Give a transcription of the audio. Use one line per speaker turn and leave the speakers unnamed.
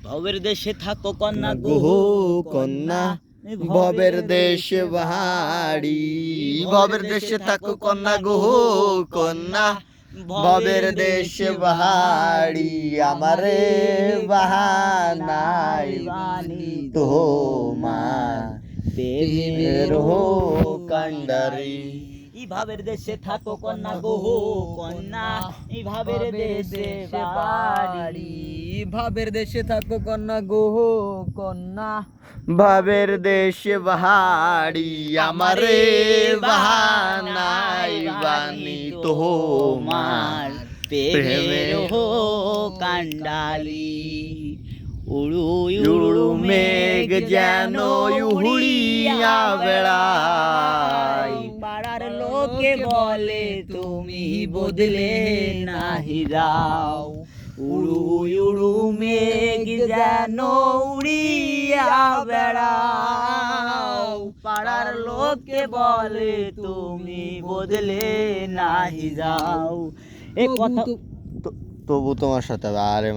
ভবের দেশে থাকো কন্যা
গো
গো
কন্যা ভবের দেশে বাহারি ভবের দেশে থাকো কন্যা গো কন্যা ভবের দেশে বাহারি আমারে বাহানাই বানি তোমার প্রেমের কান্ডারি
এই ভাবের দেশে থাকো কন্যা গো কন্যা এই ভাবের দেশে বাড়ি
ভাবের দেশে থাকো কন্যা গো কন্যা
ভবের দেশে বাহারি আমারে বাহানাই বানি তোমার
প্রেমের কান্ডালি উড়ু
উড়ু মেঘ যেন উড়িয়া বেড়ায়
পাড়ার লোকে বলে তুমি বদলে নাহি যাও উড়ু উড়ু মেঘ যেন উড়িয়া বেড়াও পাড়ার লোকে বলে তুমি বদলে নাহি যাও এ কথা
তবু তোমার সাথে আরে